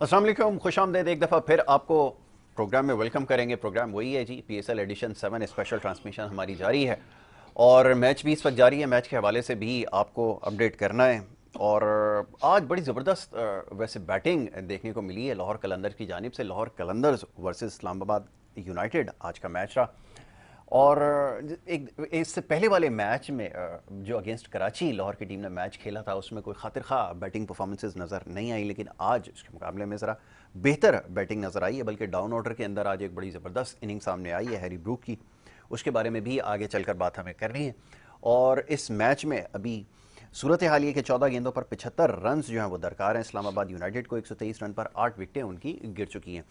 अस्सलाम वालेकुम, खुशामदीद। एक दफ़ा फिर आपको प्रोग्राम में वेलकम करेंगे। प्रोग्राम वही है जी, PSL एडिशन 7 स्पेशल ट्रांसमिशन हमारी जारी है और मैच भी इस वक्त जारी है। मैच के हवाले से भी आपको अपडेट करना है और आज बड़ी ज़बरदस्त वैसे बैटिंग देखने को मिली है लाहौर कलंदर की जानिब से। लाहौर कलंदर्स वर्सेस इस्लामाबाद यूनाइटेड आज का मैच रहा और एक इससे पहले वाले मैच में जो अगेंस्ट कराची लाहौर की टीम ने मैच खेला था उसमें कोई खातिर खा बैटिंग परफॉर्मेंसेस नज़र नहीं आई, लेकिन आज इसके मुकाबले में ज़रा बेहतर बैटिंग नज़र आई है। बल्कि डाउन ऑर्डर के अंदर आज एक बड़ी ज़बरदस्त इनिंग सामने आई है हैरी ब्रूक की, उसके बारे में भी आगे चलकर बात हमें करनी है। और इस मैच में अभी सूरत हाल ये कि 14 गेंदों पर 75 रन जो हैं वो दरकार हैं। इस्लामाबाद यूनाइटेड को 123 रन पर 8 विकेटें उनकी गिर चुकी हैं।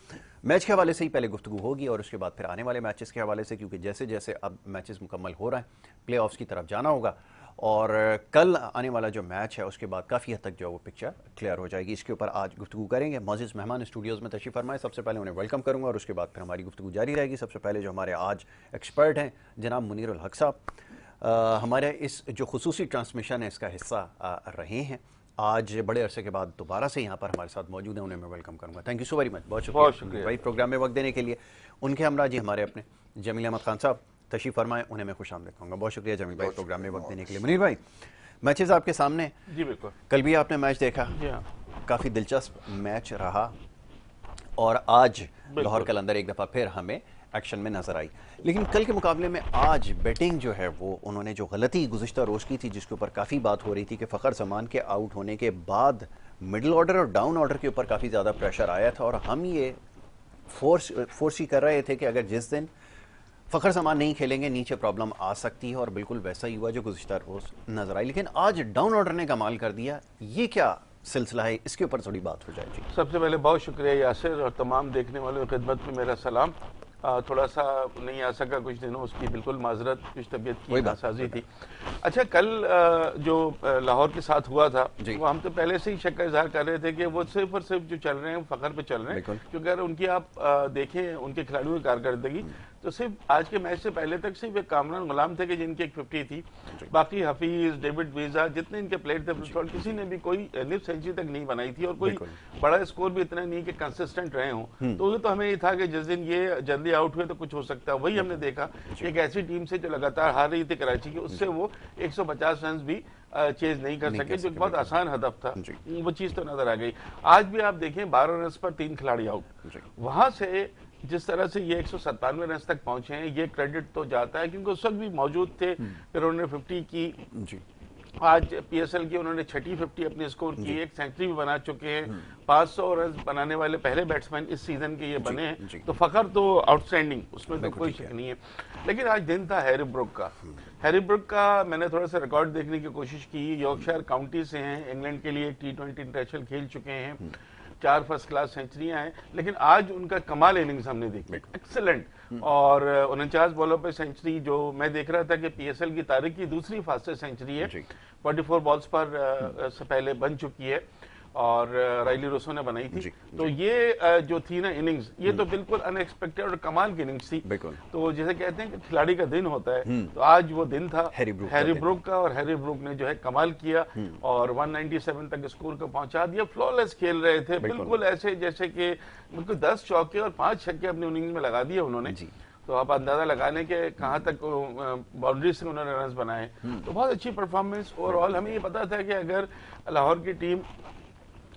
मैच के हवाले से ही पहले गुफ्तगू होगी और उसके बाद फिर आने वाले मैचेस के हवाले से, क्योंकि जैसे जैसे अब मैचेस मुकम्मल हो रहा है प्ले ऑफ्स की तरफ जाना होगा और कल आने वाला जो मैच है उसके बाद काफ़ी हद तक जो है वो पिक्चर क्लियर हो जाएगी। इसके ऊपर आज गुफ्तगू करेंगे। मौजूद मेहमान स्टूडियोज़ में तशरीफ़ फरमाए। सबसे पहले उन्हें वेलकम करूँगा और उसके बाद फिर हमारी गुफ्तगू जारी रहेगी। सबसे पहले जो हमारे आज एक्सपर्ट हैं जनाब मुनीर उल हक साहब, हमारे इस जो खुसूसी ट्रांसमिशन है इसका हिस्सा रहे हैं, आज बड़े अरसे के बाद दोबारा से यहाँ पर हमारे साथ मौजूद हैं, उन्हें मैं वेलकम करूँगा। Thank you so very much, बहुत शुक्रिया भाई प्रोग्राम में वक्त देने के लिए। उनके हमरा जी हमारे अपने जमील अहमद खान साहब तशरीफ़ फरमाए, उन्हें मैं खुश आमदीद कहूँगा। बहुत शुक्रिया जमील भाई प्रोग्राम में वक्त देने के लिए। मुनीर भाई, मैचेस आपके सामने जी बिल्कुल, कल भी आपने मैच देखा, काफ़ी दिलचस्प मैच रहा और आज लाहौर कलंदर एक दफ़ा फिर हमें एक्शन में नजर आई। लेकिन कल के मुकाबले में आज बैटिंग जो है वो उन्होंने जो गलती गुज़िश्ता रोज़ की थी, जिसके ऊपर काफ़ी बात हो रही थी कि फ़खर जमान के आउट होने के बाद मिडिल ऑर्डर और डाउन ऑर्डर के ऊपर काफ़ी ज़्यादा प्रेशर आया था और हम ये फोर्स ही कर रहे थे कि अगर जिस दिन फ़खर जमान नहीं खेलेंगे नीचे प्रॉब्लम आ सकती है और बिल्कुल वैसा ही हुआ जो गुज़िश्ता रोज़ नजर आई। लेकिन आज डाउन ऑर्डर ने कमाल कर दिया, ये क्या सिलसिला है, इसके ऊपर थोड़ी बात हो जाएगी। सबसे पहले बहुत शुक्रिया यासिर और तमाम देखने वालों की खिदमत में मेरा सलाम। थोड़ा सा नहीं आ सका कुछ दिनों, उसकी बिल्कुल माजरत, कुछ तबीयत की नासाजी थी। अच्छा, कल जो लाहौर के साथ हुआ था वो हम तो पहले से ही शक का इजहार कर रहे थे कि वो सिर्फ और सिर्फ जो चल रहे हैं फ़खर पे चल रहे हैं, क्योंकि अगर उनकी आप देखें उनके खिलाड़ियों की कारकर्दगी तो सिर्फ आज के मैच से पहले तक सिर्फ एक कामरान गुलाम थे कि जिनकी एक 50 थी, बाकी हफीज, डेविड वीजा, जितने इनके प्लेयर थे किसी ने भी कोई निफ सेंचुरी तक नहीं बनाई थी और कोई बड़ा स्कोर भी इतना नहीं कि कंसिस्टेंट रहे हों। तो तो हमें ये था कि जिस दिन ये जल्दी आउट हुए तो कुछ हो सकता है। वही हमने देखा एक ऐसी टीम से जो लगातार हार रही थी कराची की, उससे वो 150 रन भी चेज नहीं कर सके, जो बहुत आसान हदफ था, वो चीज तो नजर आ गई। आज भी आप देखें 12 रन पर 3 खिलाड़ी आउट, वहां से जिस तरह से ये 197 रन तक पहुंचे हैं ये क्रेडिट तो जाता है क्योंकि उस वक्त भी मौजूद थे। फिर उन्होंने 50 की, आज PSL की उन्होंने छठी 50 अपने स्कोर की, एक सेंचुरी भी बना चुके हैं। 500 रन बनाने वाले पहले बैट्समैन इस सीजन के ये बने हैं, तो फखर तो आउटस्टैंडिंग, उसमें तो कोई शक नहीं है। लेकिन आज दिन था हैरी ब्रूक का। हैरी ब्रूक का मैंने थोड़ा सा रिकॉर्ड देखने की कोशिश की। यॉर्कशायर काउंटी से हैं, इंग्लैंड के लिए एक T20 इंटरनेशनल खेल चुके हैं, 4 फर्स्ट क्लास सेंचुरियां हैं, लेकिन आज उनका कमाल इनिंग्स हमने देखी, एक्सेलेंट। और 49 बॉलों पे सेंचुरी, जो मैं देख रहा था कि PSL की तारीख की दूसरी फास्टेस्ट सेंचुरी है, 44 बॉल्स पर से पहले बन चुकी है और राइली रोसो ने बनाई थी। तो ये जो थी ना इनिंग्स, ये तो बिल्कुल अनएक्सपेक्टेड और कमाल की इनिंग्स थी। तो जैसे कहते हैं कि खिलाड़ी का दिन होता है, तो आज वो दिन था हैरी ब्रूक का और हैरी ब्रूक ने जो है कमाल किया और 197 तक स्कोर को पहुंचा दिया। फ्लॉलेस खेल रहे थे, बिल्कुल ऐसे जैसे कि बिल्कुल 10 चौके और 5 छक्के अपनी इनिंग्स में लगा दिए उन्होंने। तो आप अंदाजा लगा लें कि कहाँ तक बाउंड्री से उन्होंने रन बनाए। तो बहुत अच्छी परफॉर्मेंस ओवरऑल। हमें ये पता था कि अगर लाहौर की टीम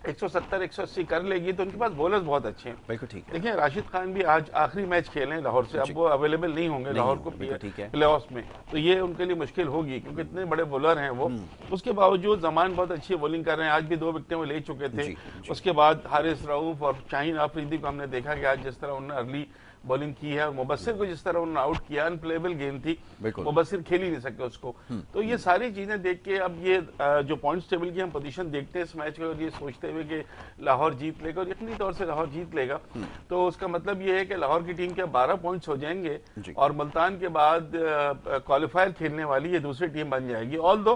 170-180 कर लेगी तो उनके पास बॉलर्स बहुत अच्छे हैं। बिल्कुल ठीक है। देखिए राशिद खान भी आज आखिरी मैच खेले लाहौर से, अब वो अवेलेबल नहीं होंगे लाहौर को प्ले ऑफ में, तो ये उनके लिए मुश्किल होगी क्योंकि इतने बड़े बॉलर हैं वो। उसके बावजूद जमान बहुत अच्छी बॉलिंग कर रहे हैं, आज भी 2 विकेटें वो ले चुके थे। उसके बाद हारिस रऊफ और शाहीन आफरीदी को हमने देखा कि आज जिस तरह उन्होंने अर्ली बॉलिंग की है, और मुबस्सिर को जिस तरह उन्होंने आउट किया, अनप्लेबल गेम थी, मुबस्सिर खेल ही नहीं सके उसको। तो ये सारी चीजें देख के अब ये जो पॉइंट्स टेबल की हम पोजीशन देखते हैं इस मैच में, और ये सोचते हुए कि लाहौर जीत लेगा, और यकीनी तौर से लाहौर जीत लेगा, तो उसका मतलब ये है कि लाहौर की टीम के 12 पॉइंट्स हो जाएंगे, और मुल्तान के बाद क्वालिफायर खेलने वाली ये दूसरी टीम बन जाएगी। ऑल दो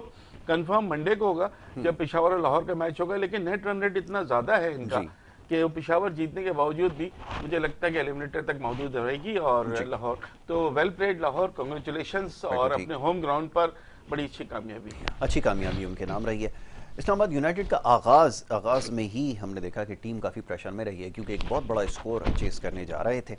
कंफर्म मंडे को होगा जब पेशावर और लाहौर का मैच होगा, लेकिन नेट रन रेट इतना ज्यादा है इनका कि वो पेशावर जीतने के बावजूद भी मुझे लगता है कि एलिमिनेटर तक मौजूद रहेगी, और लाहौर तो वेल प्लेड लाहौर, कांग्रेचुलेशंस, और अपने होम ग्राउंड पर बड़ी अच्छी कामयाबी है, अच्छी कामयाबी उनके नाम रही है। इस्लामाबाद यूनाइटेड का आगाज़ में ही हमने देखा कि टीम काफ़ी प्रेशर में रही है, क्योंकि एक बहुत बड़ा स्कोर चेस करने जा रहे थे,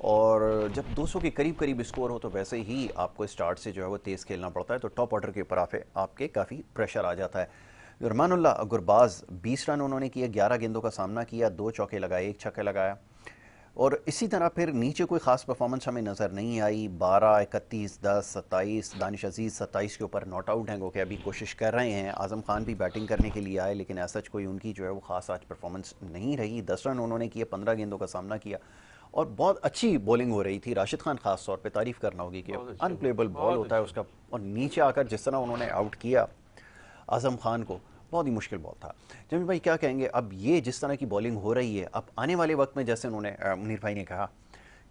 और जब 200 के करीब करीब स्कोर हो तो वैसे ही आपको स्टार्ट से जो है वो तेज़ खेलना पड़ता है, तो टॉप ऑर्डर के ऊपर आपके काफ़ी प्रेशर आ जाता है। रहमानुल्लाह गुरबाज 20 रन उन्होंने किए, 11 गेंदों का सामना किया, 2 चौके लगाए, 1 छक्का लगाया, और इसी तरह फिर नीचे कोई ख़ास परफॉर्मेंस हमें नज़र नहीं आई। 12, 31, 10, 27, दानिश अजीज़ 27 के ऊपर नॉट आउट हैं, वो कि अभी कोशिश कर रहे हैं। आज़म खान भी बैटिंग करने के लिए आए, लेकिन ऐसा कोई उनकी जो है वो ख़ास आज परफॉर्मेंस नहीं रही। 10 रन उन्होंने किए, 15 गेंदों का सामना किया, और बहुत अच्छी बॉलिंग हो रही थी। राशिद खान खास तौर पे तारीफ़ करना होगी कि अनप्लेबल बॉल होता है उसका, और नीचे आकर जिस तरह उन्होंने आउट किया आज़म खान को, बहुत ही मुश्किल बॉल था। जमील भाई क्या कहेंगे, अब ये जिस तरह की बॉलिंग हो रही है, अब आने वाले वक्त में जैसे उन्होंने मुनीर भाई ने कहा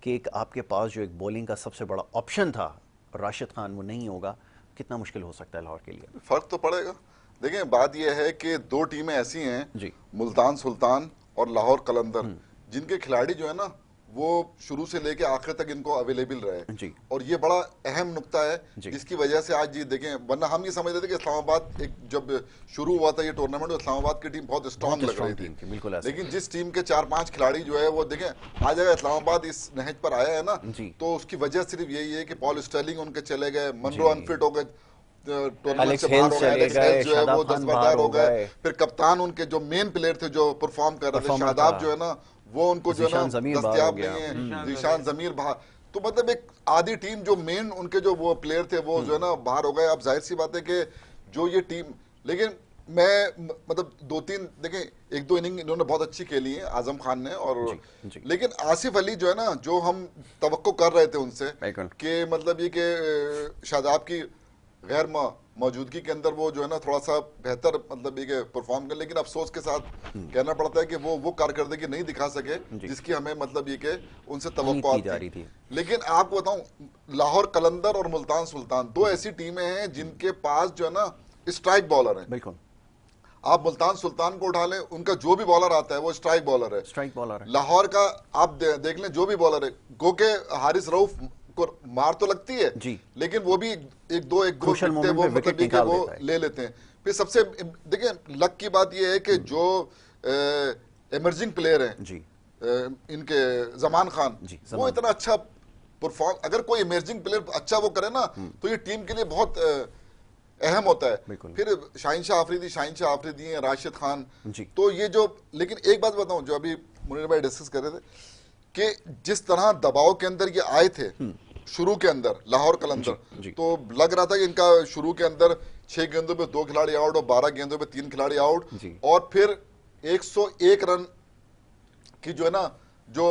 कि एक आपके पास जो एक बॉलिंग का सबसे बड़ा ऑप्शन था राशिद खान, वो नहीं होगा, कितना मुश्किल हो सकता है लाहौर के लिए? फ़र्क तो पड़ेगा। देखिए बात यह है कि दो टीमें ऐसी हैं, मुल्तान सुल्तान और लाहौर कलंदर, जिनके खिलाड़ी जो है ना वो शुरू से लेके आखिर तक इनको अवेलेबल रहे, और ये बड़ा अहम नुक्ता है जिसकी वजह से आज ये देखें, वरना हम ये समझते थे कि इस्लामाबाद एक जब शुरू हुआ था ये टूर्नामेंट, तो इस्लामाबाद की टीम बहुत स्ट्रांग लग रही थी, लेकिन जिस टीम के 4-5 खिलाड़ी जो है वो देखें, आज अगर इस्लामाबाद इस नहज पर आया है ना, तो उसकी वजह सिर्फ यही है कि पॉल स्टर्लिंग उनके चले गए, मनरो अनफिट हो गए, टूर्नामेंट से बाहर हो गए, एलेक्स हेल्स जो है वो दस्तबरदार हो गए, फिर कप्तान उनके जो मेन प्लेयर थे जो परफॉर्म कर रहे थे, शादाब जो है ना वो उनको जो है ना दस्तयाब नहीं है, जीशान जमीर बाहर, तो मतलब एक आधी टीम जो मेन उनके जो वो प्लेयर थे वो जो है ना बाहर हो गए। अब जाहिर सी बात है कि जो ये टीम, लेकिन मैं मतलब 2-3 देखें, 1-2 इनिंग इन्होंने बहुत अच्छी खेली है आजम खान ने, और लेकिन आसिफ अली जो है ना, जो हम तवक्को कर रहे थे उनसे कि मतलब ये कि शादाब की गैर मौजूदगी के अंदर वो जो है ना थोड़ा सा बेहतर मतलब ये परफॉर्म कर, लेकिन अफसोस के साथ कहना पड़ता है कि वो कारकर्दगी नहीं दिखा सके जिसकी हमें मतलब ये कि उनसे तवक्को आती थी। लेकिन आपको बताऊं, लाहौर कलंदर और मुल्तान सुल्तान दो ऐसी टीमें हैं जिनके पास जो है ना स्ट्राइक बॉलर है। बिल्कुल, आप मुल्तान सुल्तान को उठा लें, उनका जो भी बॉलर आता है वो स्ट्राइक बॉलर है। लाहौर का आप देख लें, जो भी बॉलर है, गो के हारिस रऊफ को मार तो लगती है जी, लेकिन वो भी एक दो वो मतलब वो ले लेते हैं। फिर सबसे देखिए लक की बात ये है कि जो इमर्जिंग प्लेयर हैं जी, इनके जमान खान, वो इतना अच्छा परफॉर्म, अगर कोई इमर्जिंग प्लेयर अच्छा वो करे ना तो ये टीम के लिए बहुत अहम होता है। फिर शाहिनशाह आफरीदी हैं, राशिद खान, तो ये जो, लेकिन एक बात बताऊं जो अभी मुनीर भाई डिस्कस कर रहे थे कि जिस तरह दबाव के अंदर ये आए थे शुरू के अंदर लाहौर कलंदर, तो लग रहा था कि इनका शुरू के अंदर 6 गेंदों पे 2 खिलाड़ी आउट और 12 गेंदों पे 3 खिलाड़ी आउट, और फिर 101 रन की जो है ना जो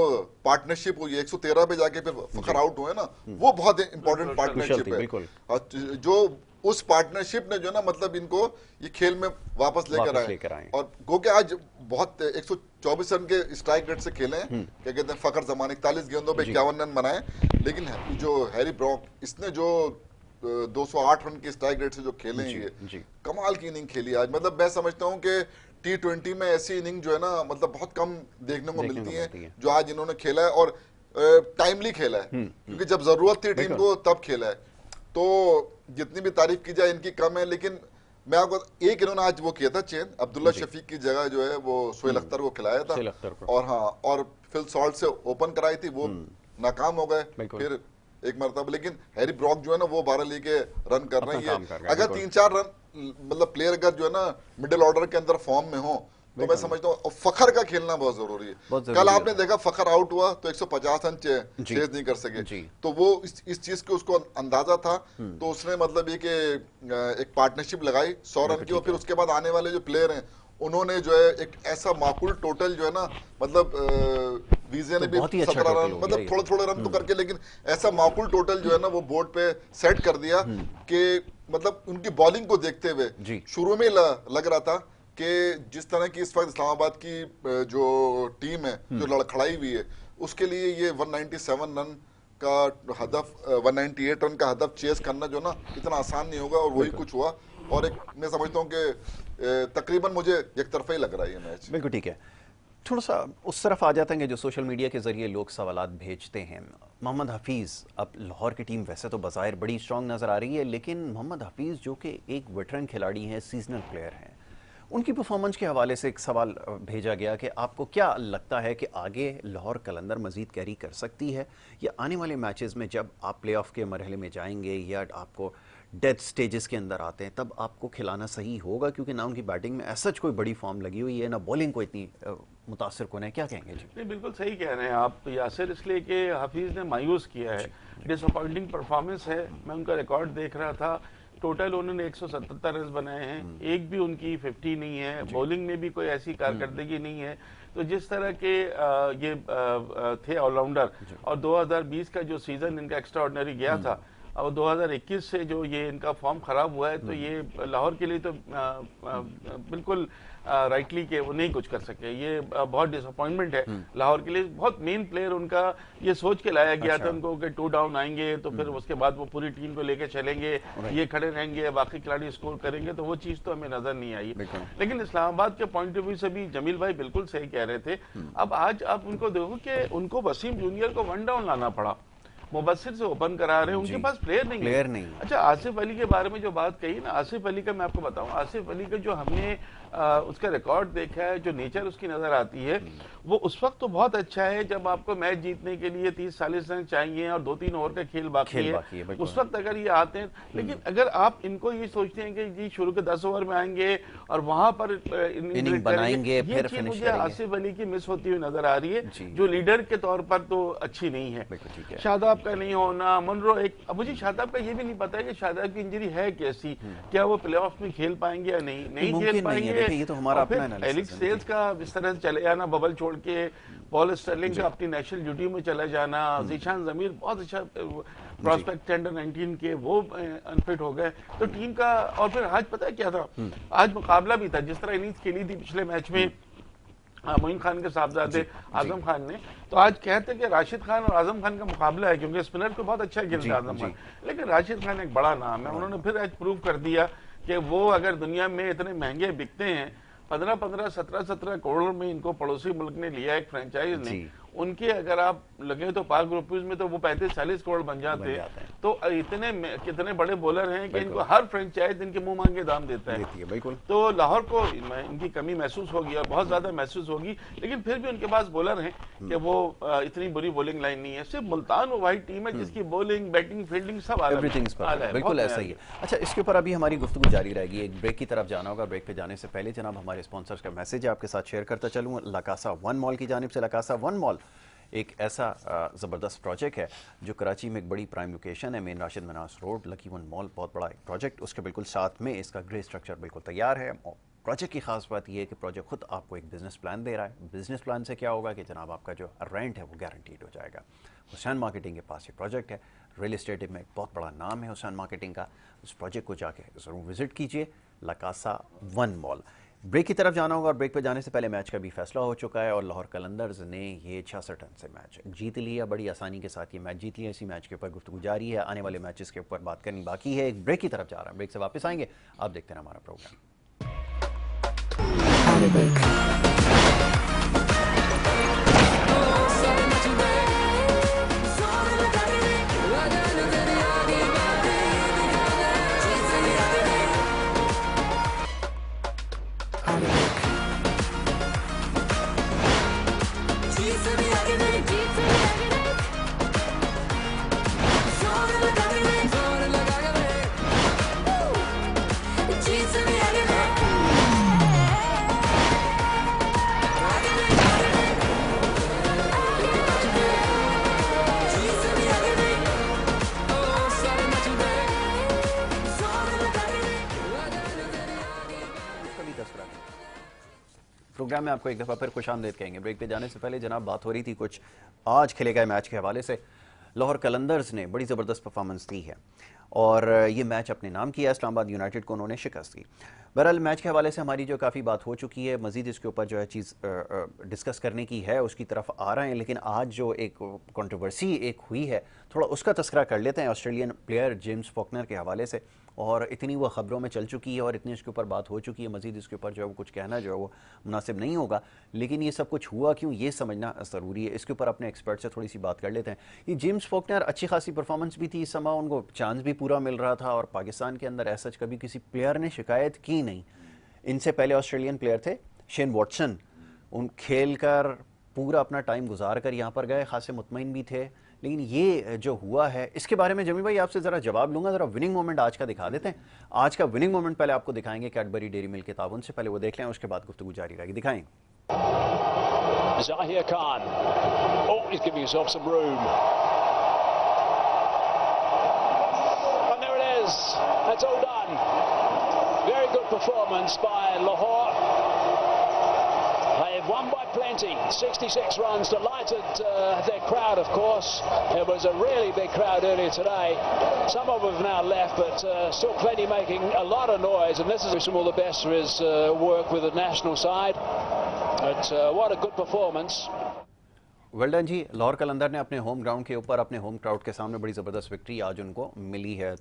पार्टनरशिप हुई, 113 पे जाके फिर फखर आउट हुए ना, वो बहुत इंपॉर्टेंट पार्टनरशिप है, जो उस पार्टनरशिप ने जो ना मतलब इनको ये खेल में वापस लेकर आए, और गो के आज बहुत 124 रन के स्ट्राइक रेट से खेले हैं, क्या कहते हैं फखर जमान, 41 गेंदों पे 51 रन बनाए, लेकिन जो हैरी ब्रॉक इसने जो 208 रन के स्ट्राइक रेट से जो खेले हैं, ये कमाल की इनिंग खेली आज। मतलब मैं समझता हूँ कि T20 में ऐसी इनिंग जो है ना मतलब बहुत कम देखने को मिलती है जो आज इन्होंने खेला है, और टाइमली खेला है, क्योंकि जब जरूरत थी टीम को तब खेला है। तो जितनी भी तारीफ की जाए इनकी कम है, लेकिन मैं आपको एक इन्होंने आज वो किया था चेंज, अब्दुल्ला शफीक की जगह जो है वो सोहेल अख्तर को खिलाया था, और हाँ, और फिल सॉल्ट से ओपन कराई थी, वो नाकाम हो गए फिर एक मरतबा, लेकिन हैरी ब्रॉक जो है ना वो 12 लेके रन कर रहे हैं। अगर 3-4 रन मतलब प्लेयर अगर जो है ना मिडिल ऑर्डर के अंदर फॉर्म में हो तो मैं समझता हूँ फखर का खेलना बहुत जरूरी है। कल आपने देखा फखर आउट हुआ तो 150 रन चेज नहीं कर सके, तो वो इस चीज के उसको अंदाजा था, तो उसने मतलब ये कि एक पार्टनरशिप लगाई 100 रन की, और फिर उसके बाद आने वाले जो प्लेयर हैं उन्होंने जो है एक ऐसा माकूल टोटल जो है ना, मतलब वीजे ने भी 17 रन, मतलब थोड़े थोड़े रन तो करके, लेकिन ऐसा माकूल टोटल जो है ना वो बोर्ड पे सेट कर दिया कि मतलब उनकी बॉलिंग को देखते हुए शुरू में लग रहा था कि जिस तरह की इस वक्त इस्लामाबाद की जो टीम है जो लड़खड़ाई हुई है, उसके लिए ये 197 रन का हदफ, 198 रन का हदफ चेस करना जो ना इतना आसान नहीं होगा, और वही कुछ हुआ। और एक मैं समझता हूँ कि तकरीबन मुझे एक तरफा ही लग रहा है ये मैच। बिल्कुल ठीक है। थोड़ा सा उस तरफ आ जाते हैं जो सोशल मीडिया के जरिए लोग सवालात भेजते हैं। मोहम्मद हफीज़, अब लाहौर की टीम वैसे तो बाज़ाहिर बड़ी स्ट्रॉन्ग नज़र आ रही है, लेकिन मोहम्मद हफीज़ जो कि एक वेटरन खिलाड़ी हैं, सीजनल प्लेयर हैं, उनकी परफॉर्मेंस के हवाले से एक सवाल भेजा गया कि आपको क्या लगता है कि आगे लाहौर कलंदर मज़ीद कैरी कर सकती है, या आने वाले मैचेस में जब आप प्लेऑफ के मरहले में जाएंगे या आपको डेथ स्टेजेस के अंदर आते हैं तब आपको खिलाना सही होगा, क्योंकि ना उनकी बैटिंग में ऐसा कोई बड़ी फॉर्म लगी हुई है, ना बॉलिंग को इतनी मुतासर कौन है, क्या कहेंगे जी? नहीं, बिल्कुल सही कह रहे हैं आप यासिर, इसलिए कि हफीज़ ने मायूस किया है, डिसअपॉइंटिंग परफॉर्मेंस है। मैं उनका रिकॉर्ड देख रहा था, टोटल उन्होंने 177 रन बनाए हैं, एक भी उनकी 50 नहीं है, बॉलिंग में भी कोई ऐसी कारकर्दगी नहीं है। तो जिस तरह के ये थे ऑलराउंडर, और 2020 का जो सीजन इनका एक्स्ट्राऑर्डिनरी गया था, और 2021 से जो ये इनका फॉर्म खराब हुआ है, तो ये लाहौर के लिए तो बिल्कुल राइटली के वो नहीं कुछ कर सके। ये बहुत डिसअपॉइंटमेंट है लाहौर के लिए। बहुत मेन प्लेयर उनका ये सोच के लाया गया था उनको कि 2 डाउन आएंगे तो फिर उसके बाद वो पूरी टीम को लेके चलेंगे, ये खड़े रहेंगे, बाकी खिलाड़ी स्कोर करेंगे, तो वो चीज तो हमें नजर नहीं आई। लेकिन इस्लामाबाद के पॉइंट ऑफ व्यू से भी जमील भाई बिल्कुल सही कह रहे थे। अब आज आप उनको देखो कि उनको वसीम जूनियर को 1 डाउन लाना पड़ा, मुबस्सिर से ओपन करा रहे हैं, उनके पास प्लेयर नहीं। अच्छा, आसिफ अली के बारे में जो बात कही ना, आसिफ अली का मैं आपको बताऊं, आसिफ अली का जो हमने उसका रिकॉर्ड देखा है, जो नेचर उसकी नजर आती है, वो उस वक्त तो बहुत अच्छा है जब आपको मैच जीतने के लिए 30-40 रन चाहिए और 2-3 ओवर का खेल बाकी है, उस वक्त अगर ये आते हैं। लेकिन अगर आप इनको ये सोचते हैं कि जी शुरू के 10 ओवर में आएंगे और वहां पर इनिंग बनाएंगे, फिर फिनिश मुझे आसिफ अली की मिस होती हुई नजर आ रही है, जो लीडर के तौर पर तो अच्छी नहीं है। शादाब का नहीं होना, मुनरो एक, अब मुझे शादाब का ये भी नहीं पता है कि शादाब की इंजरी है कैसी, क्या वो प्लेऑफ में खेल पाएंगे या नहीं खेल पाएंगे। ये तो हमारा अपना एनालिसिस है। एलिक्स सेल्स का इस तरह से चले जाना, बबल छोड़ के, पॉल स्टर्लिंग का अपनी नेशनल ड्यूटी में चला जाना, ज़ीशान ज़मीर बहुत अच्छा प्रॉस्पेक्ट अंडर 19 के, वो अनफिट हो गए, तो टीम का। और फिर आज पता है क्या था, आज मुकाबला भी था, जिस तरह इनिंग्स खेली थी पिछले मैच में मोइन खान के साहबजादे आजम खान ने, तो आज कहते हैं कि राशिद खान और आजम खान का मुकाबला है, क्योंकि स्पिनर तो बहुत अच्छा खेलते हैं आजम खान, लेकिन राशिद खान एक बड़ा नाम है। उन्होंने फिर आज प्रूव कर दिया कि वो अगर दुनिया में इतने महंगे बिकते हैं, 15-15, 17-17 करोड़ में इनको पड़ोसी मुल्क ने लिया, एक फ्रेंचाइज ने, उनके अगर आप लगे तो पाक रुपीज में तो वो 35-40 करोड़ बन जाते हैं। तो इतने कितने बड़े बॉलर हैं कि इनको हर फ्रेंचाइज इनके मुंह मांगे दाम देता है। बिल्कुल। तो लाहौर को इनकी कमी महसूस होगी और बहुत ज्यादा महसूस होगी, लेकिन फिर भी उनके पास बॉलर हैं कि वो इतनी बुरी बॉलिंग लाइन नहीं है। सिर्फ मुल्तान वो वाही टीम है जिसकी बॉलिंग, बैटिंग, फील्डिंग सब आला है। बिल्कुल ऐसा ही है। अच्छा, इसके ऊपर अभी हमारी गुफ्तगू जारी रहेगी, एक ब्रेक की तरफ जाना होगा। ब्रेक पे जाने से पहले जनाब हमारे स्पॉन्सर्स का मैसेज है आपके साथ शेयर करता चलूँ। लाकासा वन मॉल की जानिब से, लाकासा वन मॉल एक ऐसा ज़बरदस्त प्रोजेक्ट है जो कराची में एक बड़ी प्राइम लोकेशन है, मेन राशिद मनास रोड, लकी वन मॉल, बहुत बड़ा एक प्रोजेक्ट, उसके बिल्कुल साथ में इसका ग्रे स्ट्रक्चर बिल्कुल तैयार है। प्रोजेक्ट की खास बात यह है कि प्रोजेक्ट खुद आपको एक बिजनेस प्लान दे रहा है। बिजनेस प्लान से क्या होगा कि जनाब आपका जो रेंट है वो गारंटीड हो जाएगा। हुसैन मार्केटिंग के पास ये प्रोजेक्ट है, रियल एस्टेट में एक बहुत बड़ा नाम है हुसैन मार्केटिंग का। उस प्रोजेक्ट को जाके ज़रूर विजिट कीजिए, लाकासा वन मॉल। ब्रेक की तरफ जाना होगा और ब्रेक पे जाने से पहले मैच का भी फैसला हो चुका है और लाहौर कलंदर्स ने ये 66 रन से मैच जीत लिया, बड़ी आसानी के साथ ये मैच जीत लिया। इसी मैच के ऊपर गुफ्तगू जारी है, आने वाले मैचेस के ऊपर बात करनी बाकी है। एक ब्रेक की तरफ जा रहा है, ब्रेक से वापस आएंगे, आप देखते हैं हमारा प्रोग्राम। प्रोग्राम में आपको एक दफ़ा फिर खुशामदीद कहेंगे। ब्रेक पे जाने से पहले जनाब बात हो रही थी कुछ आज खेले गए मैच के हवाले से। लाहौर कलंदर्स ने बड़ी ज़बरदस्त परफॉर्मेंस दी है और ये मैच अपने नाम किया, इस्लामाबाद यूनाइटेड को उन्होंने शिकस्त दी। बहरहाल मैच के हवाले से हमारी जो काफ़ी बात हो चुकी है, मज़ीद इसके ऊपर जो है चीज़ डिस्कस करने की है, उसकी तरफ आ रहे हैं। लेकिन आज जो एक कंट्रोवर्सी एक हुई है, थोड़ा उसका तस्करा कर लेते हैं ऑस्ट्रेलियन प्लेयर जेम्स फॉकनर के हवाले से। और इतनी वो ख़बरों में चल चुकी है और इतनी इसके ऊपर बात हो चुकी है, मज़ीद इसके ऊपर जो है वो कुछ कहना जो है वो मुनासिब नहीं होगा। लेकिन ये सब कुछ हुआ क्यों, ये समझना ज़रूरी है। इसके ऊपर अपने एक्सपर्ट से थोड़ी सी बात कर लेते हैं। ये जेम्स फॉकनर अच्छी खासी परफॉर्मेंस भी थी, इस समय उनको चांस भी पूरा मिल रहा था और पाकिस्तान के अंदर ऐसा कभी किसी प्लेयर ने शिकायत की नहीं। इनसे पहले ऑस्ट्रेलियन प्लेयर थे शेन वॉटसन, उन खेल कर पूरा अपना टाइम गुजार कर यहाँ पर गए, खासे मुतमईन भी थे। लेकिन ये जो हुआ है इसके बारे में जमील भाई आपसे ज़रा जवाब लूँगा। ज़रा विनिंग मोमेंट आज का दिखा देते हैं। आज का विनिंग मोमेंट पहले आपको दिखाएंगे कैडबरी डेयरी मिल्क के ताउन से, पहले वो देख लें, उसके बाद गुफ्तगू जारी रहेगी। दिखाएं। Zahir Khan. Oh, he's giving himself some room. And there it is. That's all done. Very good performance by Lahore. They've won by plenty. 66 runs. Delighted their crowd, of course. It was a really big crowd earlier today. Some of them have now left, but still plenty making a lot of noise. And this is wishing him all the best for his work with the national side. But what a good performance. Well done जी। लाहौर कलंदर ने अपने home ground के ऊपर अपने home crowd के सामने बड़ी ज़बरदस्त विक्ट्री आज उनको मिली है।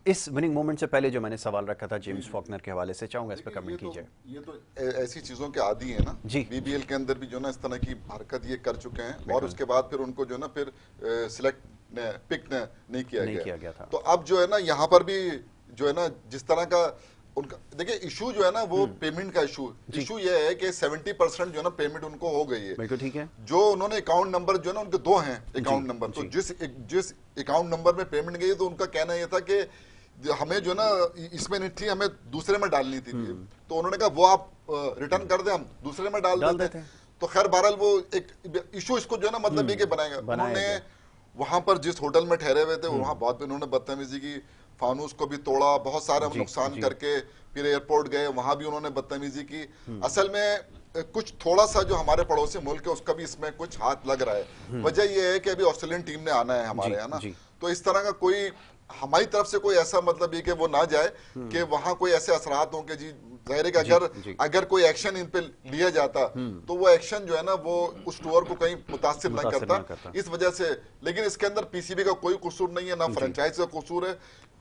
इस विनिंग मोमेंट से पहले जो मैंने सवाल रखा था जेम्स फॉकनर के हवाले से, चाहूँगा इस पर कमेंट कीजिए। ये तो ऐसी चीज़ों के आदी है ना जी। बीबीएल के अंदर भी जो ना इस तरह की हरकत ये कर चुके हैं और उसके बाद फिर उनको जो ना फिर पिक नहीं किया गया था। तो अब जो है ना यहाँ पर भी जो है ना जिस तरह का उनका देखिए इशू जो है ना वो पेमेंट का इशू ये है कि 70% जो है ना पेमेंट उनको हो गई है। बिल्कुल ठीक है। जो उन्होंने अकाउंट नंबर जो है ना उनके दो हैं अकाउंट नंबर, तो जिस अकाउंट नंबर में पेमेंट गई तो उनका कहना ये था कि हमें जो ना इसमें नहीं थी, हमें दूसरे में डालनी थी। तो उन्होंने कहा वो आप रिटर्न कर दे, हम दूसरे में डाल देते हैं। तो खैर बहरहाल वो एक इशू इसको जो है ना मतलब ये बनाएगा। उन्होंने वहां पर जिस होटल में ठहरे हुए थे वहां बहुत उन्होंने बदतमीजी की, फानूस को भी तोड़ा, बहुत सारा नुकसान करके फिर एयरपोर्ट गए, वहां भी उन्होंने बदतमीजी की। असल में कुछ थोड़ा सा जो हमारे पड़ोसी मुल्क है उसका भी इसमें कुछ हाथ लग रहा है। वजह यह है कि अभी ऑस्ट्रेलियन टीम ने आना है हमारे यहाँ ना, तो इस तरह का कोई हमारी तरफ से कोई ऐसा मतलब ये कि वो ना जाए कि वहां कोई ऐसे असरात हों कि जी जाहिर है कि अगर कोई एक्शन इन पे लिया जाता तो वो एक्शन जो है ना वो उस टूर को कहीं मुतासिर नहीं करता इस वजह से। लेकिन इसके अंदर पीसीबी का कोई कसूर नहीं है, ना फ्रेंचाइज का कसूर है,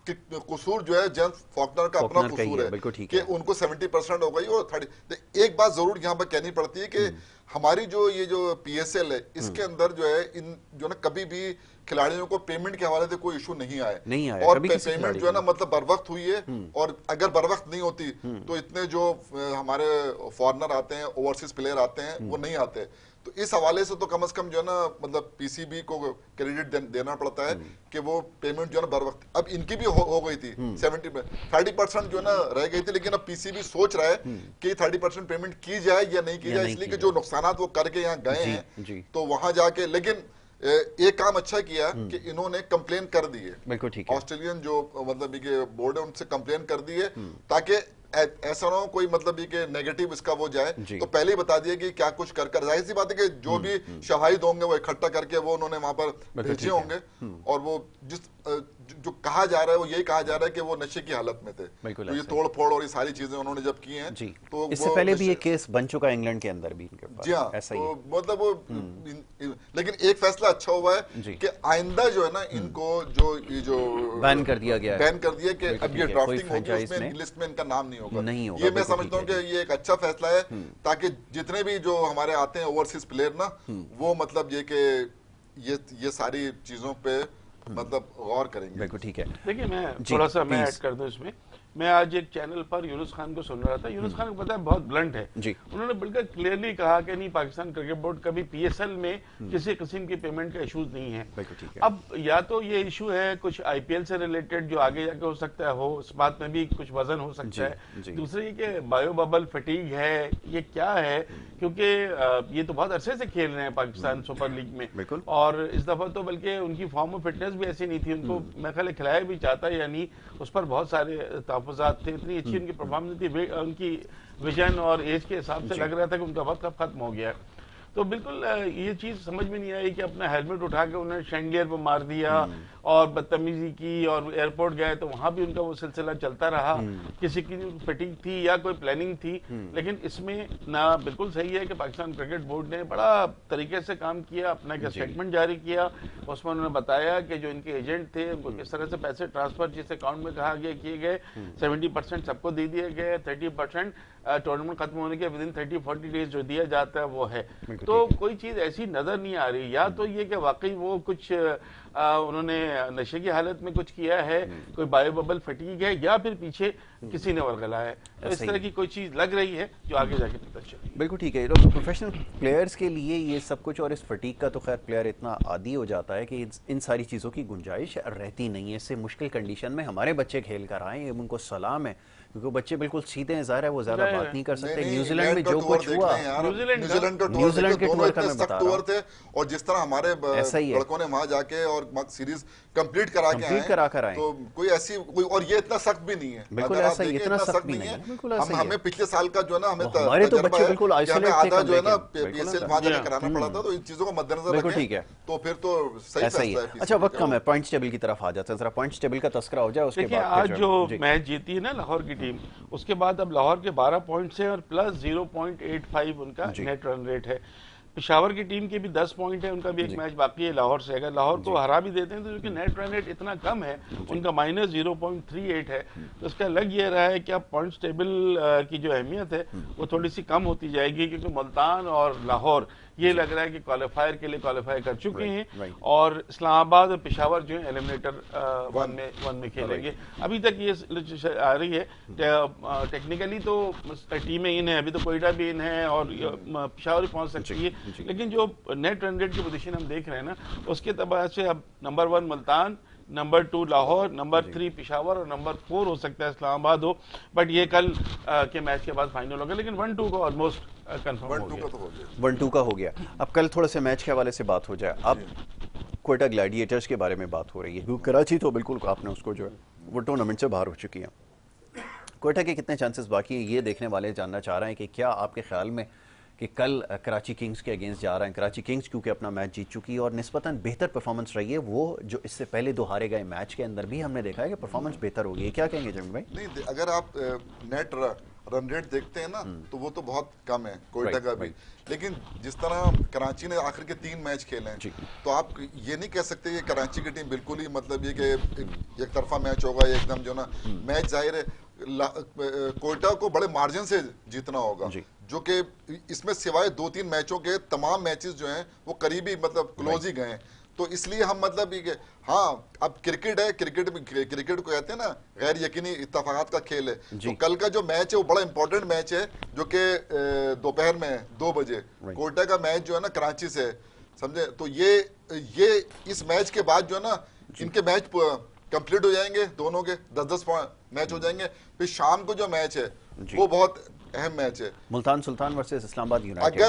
कि कसूर जो है जेम्स फॉकनर का अपना कसूर है कि उनको 70% हो गई और 30। एक बात जरूर यहाँ पर कहनी पड़ती है कि हमारी जो ये जो पीएसएल है इसके अंदर जो है इन जो ना कभी भी खिलाड़ियों को पेमेंट के हवाले से कोई इशू नहीं आया और पेमेंट जो है ना मतलब बर वक्त हुई है। और अगर बर वक्त नहीं होती तो इतने जो हमारे फॉरनर आते हैं, ओवरसीज प्लेयर आते हैं, वो नहीं आते। तो इस हवाले से तो कम से कम जो है ना मतलब पीसीबी को क्रेडिट देना पड़ता है कि वो पेमेंट जो है ना बर वक्त, अब इनकी भी हो गई थी 30% जो है ना रह गई थी। लेकिन अब पीसीबी सोच रहा है कि 30% पेमेंट की जाए या नहीं की जाए, इसलिए कि जो नुकसान वो करके यहाँ गए हैं तो वहां जाके। लेकिन एक काम अच्छा किया कि इन्होंने कंप्लेन कर दी है, बिल्कुल ठीक है। ऑस्ट्रेलियन जो मतलब बोर्ड है उनसे कंप्लेन कर दी है ताकि ऐसा ना हो कोई मतलब ये कि नेगेटिव इसका वो जाए। तो पहले ही बता दिया कि क्या कुछ कर जाहिर सी बात है कि जो भी शवाहिद होंगे वो इकट्ठा करके वो उन्होंने वहां पर भेजे होंगे और वो जिस जो कहा जा रहा है वो यही कहा जा रहा है कि वो नशे की हालत में थे। तो ये तोड़ फोड़ और ये सारी चीजें उन्होंने जब की हैं तो इससे पहले भी ये केस बन चुका है इंग्लैंड के अंदर भी इनके पास। जी हाँ, तो मतलब वो लेकिन एक फैसला अच्छा हुआ है कि आइंदा जो है ना इनको जो बैन कर दिया गया, बैन कर दिया कि अब ये ड्राफ्टिंग होगी उसमें लिस्ट में इनका नाम नहीं होगा। ये मैं समझता हूँ कि ये एक अच्छा फैसला है ताकि जितने भी जो हमारे आते हैं ओवरसीज प्लेयर ना वो मतलब ये कि ये सारी चीजों पे मतलब गौर करेंगे। बिल्कुल ठीक है। देखिए मैं थोड़ा सा मैं ऐड कर दूं इसमें। मैं आज एक चैनल पर यूनुस खान को सुन रहा था। यूनुस खान को पता है बहुत ब्लंट है जी। उन्होंने बिल्कुल क्लियरली कहा कि नहीं पाकिस्तान क्रिकेट बोर्ड कभी पीएसएल में किसी किस्म की पेमेंट का इश्यूज नहीं है। अब या तो ये इशू है कुछ आईपीएल से रिलेटेड जो आगे जाके हो सकता है हो, इस बात में भी कुछ वजन हो सकता है। दूसरी कि बायो बबल फटीग है, ये क्या है, क्योंकि ये तो बहुत अरसे से खेल रहे हैं पाकिस्तान सुपर लीग में और इस दफा तो बल्कि उनकी फॉर्म ऑफ फिटनेस भी ऐसी नहीं थी। उनको मैं ख्याल खिलाया भी चाहता या नहीं, उस पर बहुत सारे तहफ़्फ़ुज़ात थे, इतनी अच्छी उनकी परफॉर्मेंस थी, उनकी विजन और एज के हिसाब से लग रहा था कि उनका वक्त अब खत्म हो गया है। तो बिल्कुल ये चीज़ समझ में नहीं आई कि अपना हेलमेट उठा के उन्होंने शैंडिलियर पर मार दिया और बदतमीजी की, और एयरपोर्ट गए तो वहाँ भी उनका वो सिलसिला चलता रहा। किसी की फटीग थी या कोई प्लानिंग थी, लेकिन इसमें ना बिल्कुल सही है कि पाकिस्तान क्रिकेट बोर्ड ने बड़ा तरीके से काम किया, अपना एक स्टेटमेंट जारी किया, उसमें उन्होंने बताया कि जो इनके एजेंट थे उनको किस तरह से पैसे ट्रांसफर जिस अकाउंट में कहा गया किए गए, 70% सबको दे दिए गए, 30% टूर्नामेंट खत्म होने के विदिन 30-40 डेज जो दिया जाता है वो है। तो कोई चीज़ ऐसी नज़र नहीं आ रही, या तो ये कि वाकई वो कुछ उन्होंने नशे की हालत में कुछ किया है, कोई बायो बबल फटीक है, या फिर पीछे किसी ने वरगला है। तो इस तरह की कोई चीज़ लग रही है जो आगे जाके पता चले। बिल्कुल ठीक है। तो प्रोफेशनल प्लेयर्स के लिए ये सब कुछ, और इस फटीक का तो खैर प्लेयर इतना आदी हो जाता है कि इन सारी चीज़ों की गुंजाइश रहती नहीं है। इससे मुश्किल कंडीशन में हमारे बच्चे खेल कर आए, उनको सलाम है, क्योंकि बच्चे बिल्कुल सीधे हैं, ज़ाहिर है वो ज़्यादा बात नहीं कर सकते। न्यूजीलैंड में जो कुछ हुआ, न्यूजीलैंड के टूर में सख्त टूर थे, और जिस तरह हमारे लड़कों ने वहां जाके और सीरीज कंप्लीट करा कर आए, तो कोई ऐसी और ये इतना सख्त भी नहीं है, बिल्कुल ऐसा ही, इतना सख्त भी नहीं है। हमें पिछले साल का जो है ना, हमें हमारे तो बच्चे बिल्कुल आइसोलेट थे, आधा जो है ना पीएसएल वहां जाके कराना पड़ा था, तो इन चीजों को मद्देनजर रखें, ठीक है, तो फिर तो सही फैसला है। अच्छा, वक्त कम है, पॉइंट्स टेबल की तरफ आ जाते हैं, जरा पॉइंट्स टेबल का तस्करा हो जाए उसके बाद। आज जो मैच जीती है ना लाहौर की टीम, उसके बाद अब लाहौर के 12 पॉइंट्स हैं और प्लस 0.85 उनका नेट रन रेट है। पेशावर की टीम के भी 10 पॉइंट है, उनका भी एक मैच बाकी है लाहौर से। अगर लाहौर को हरा भी देते हैं तो क्योंकि नेट रन रेट इतना कम है, उनका माइनस 0.38 है, तो इसका लग ये रहा है कि अब पॉइंट्स टेबल की जो अहमियत है वो थोड़ी सी कम होती जाएगी, क्योंकि मुल्तान और लाहौर ये लग रहा है कि क्वालिफायर के लिए क्वालिफाई कर चुके हैं, और इस्लामाबाद और पेशावर जो है एलिमिनेटर वन में खेलेंगे। अभी तक ये आ रही है, टेक्निकली तो टीमें इन है, अभी तो कोयटा भी इन है और पेशावर भी पहुंच सकती है, लेकिन जो नेट रन रेट की पोजीशन हम देख रहे हैं ना, उसके तबाह से अब number 1 Multan, number 2 Lahore, number 3 Peshawar और नंबर 4 हो सकता है इस्लामाबाद हो, बट ये कल के मैच के बाद फाइनल होगा। लेकिन 1-2 को ऑलमोस्ट कंफर्म हो गया, 1-2 का हो गया। अब कल थोड़ा से मैच के हवाले से बात हो जाए। अब क्वेटा ग्लैडिएटर्स के बारे में बात हो रही है, क्योंकि कराची तो बिल्कुल आपने उसको जो है वो टूर्नामेंट से बाहर हो चुकी है। क्वेटा के कितने चांसेस बाकी हैं, ये देखने वाले जानना चाह रहे हैं कि क्या आपके ख्याल में कि कल कराची किंग्स के अगेंस्ट जा रहे हैं। कराची किंग्स क्योंकि अपना मैच जीत चुकी है और निस्बतन बेहतर परफॉर्मेंस रही है, वो जो इससे पहले 2 हारे गए मैच के अंदर भी हमने देखा है कि परफॉर्मेंस बेहतर हो गई है। क्या कहेंगे जमील भाई? नहीं, अगर आप नेट रन रेट देखते हैं ना, तो वो तो बहुत कम है क्वेटा का भी, लेकिन जिस तरह कराची ने आखिर के 3 मैच खेले हैं, तो आप ये नहीं कह सकते कि कराची की टीम बिल्कुल ही मतलब ये कि एक तरफा मैच होगा एकदम जो ना मैच। जाहिर है क्वेटा को बड़े मार्जिन से जीतना होगा, जो कि इसमें सिवाय 2-3 मैचों के तमाम मैचेस जो हैं वो करीबी मतलब क्लोज ही गए हैं। तो इसलिए हम मतलब ये हाँ, अब क्रिकेट है, क्रिकेट को कहते हैं ना गैर यकीनी इत्तेफाकात का खेल है। तो कल का जो मैच है वो बड़ा इंपॉर्टेंट मैच है, जो कि दोपहर में 2 बजे कोटा का मैच जो है ना कराची से, समझे। तो ये इस मैच के बाद जो है ना इनके मैच कंप्लीट हो जाएंगे, दोनों के 10-10 मैच हो जाएंगे। फिर शाम को जो मैच है वो बहुत अहम मैच है, मुल्तान सुल्तान वर्सेस इस्लामाबाद यूनाइटेड।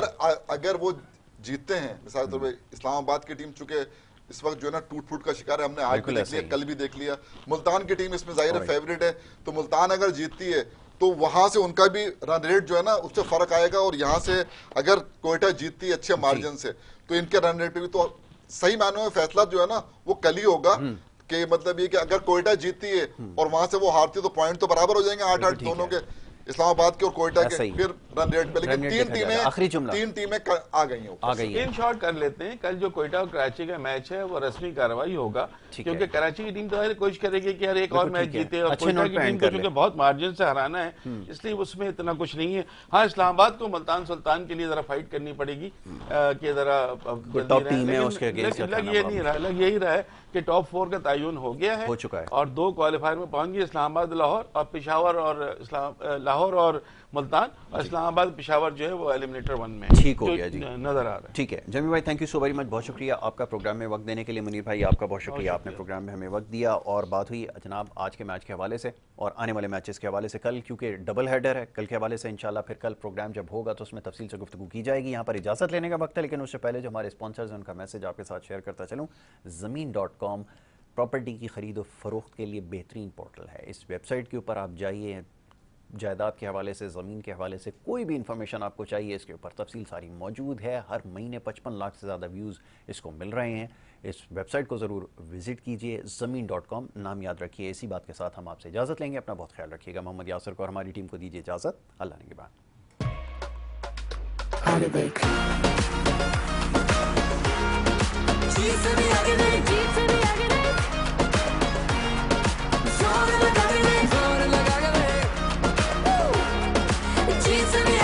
अगर वो जीतते हैं, मिसाल तौर पर इस्लामाबाद की टीम चूंकि इस वक्त जो है ना टूट फूट का शिकार है, हमने आज भी देख लिया, कल भी देख लिया। मुल्तान की टीम इसमें जाहिर है फेवरेट है, तो मुल्तान अगर जीतती है तो वहां से उनका भी रन रेट जो है ना उससे फर्क आएगा, और यहाँ से अगर कोयटा जीतती है अच्छे मार्जिन से तो इनके रन रेट पे भी तो सही मायनों में फैसला जो है ना वो कल ही होगा। कि मतलब ये कि अगर कोयटा जीतती है और वहां से वो हारती है तो पॉइंट तो बराबर हो जाएंगे 8-8 दोनों के, इस्लामाबाद के और कोयटा के, फिर रन रेट पे। लेकिन 3 टीमें आ गई हैं। इन शॉर्ट कर लेते हैं, कल जो कोयटा और कराची का मैच है वो रस्मी कार्रवाई होगा, क्योंकि कराची की टीम तो कोशिश करेगी कि यार एक और मैच जीते, और कोयटा की टीम को चूंकि बहुत मार्जिन से हराना है, इसलिए उसमें इतना कुछ नहीं है। हाँ, इस्लामाबाद को मुल्तान सुल्तान के लिए जरा फाइट करनी पड़ेगी कि जरा लग यही रहा है कि टॉप 4 का तयन हो गया है, हो चुका है, और 2 क्वालिफायर में पहुंच गए, इस्लामाबाद लाहौर और पेशावर, और लाहौर और मुल्तान, और इस्लामाबाद पेशावर जो है वो एलिमिनेटर 1 में ठीक हो गया जी, नजर आ रहा है। ठीक है जमील भाई, thank you so very much, बहुत शुक्रिया आपका प्रोग्राम में वक्त देने के लिए। मुनीर भाई आपका बहुत शुक्रिया, आपने प्रोग्राम में हमें वक्त दिया और बात हुई जनाब आज के मैच के हवाले से और आने वाले मैचेस के हवाले से। कल क्योंकि डबल हेडर है, कल के हवाले से इंशाल्लाह फिर कल प्रोग्राम जब होगा तो उसमें तफसील से गुफ्तगू की जाएगी। यहाँ पर इजाज़त लेने का वक्त है, लेकिन उससे पहले जो हमारे स्पॉन्सर्स हैं उनका मैसेज आपके साथ शेयर करता चलूँ। ज़मीन.com प्रॉपर्टी की ख़रीद और फ़रोख्त के लिए बेहतरीन पोर्टल है। इस वेबसाइट के ऊपर आप जाइए, जायदाद के हवाले से, ज़मीन के हवाले से कोई भी इंफॉर्मेशन आपको चाहिए, इसके ऊपर तफसील सारी मौजूद है। हर महीने 55 लाख से ज़्यादा व्यूज़ इसको मिल रहे हैं। इस वेबसाइट को ज़रूर विज़िट कीजिए, ज़मीन.com नाम याद रखिए। इसी बात के साथ हम आपसे इजाज़त लेंगे। अपना बहुत ख्याल रखिएगा। मोहम्मद यासर को और हमारी टीम को दीजिए इजाज़त। अल्लाह ने के बाद। Cheese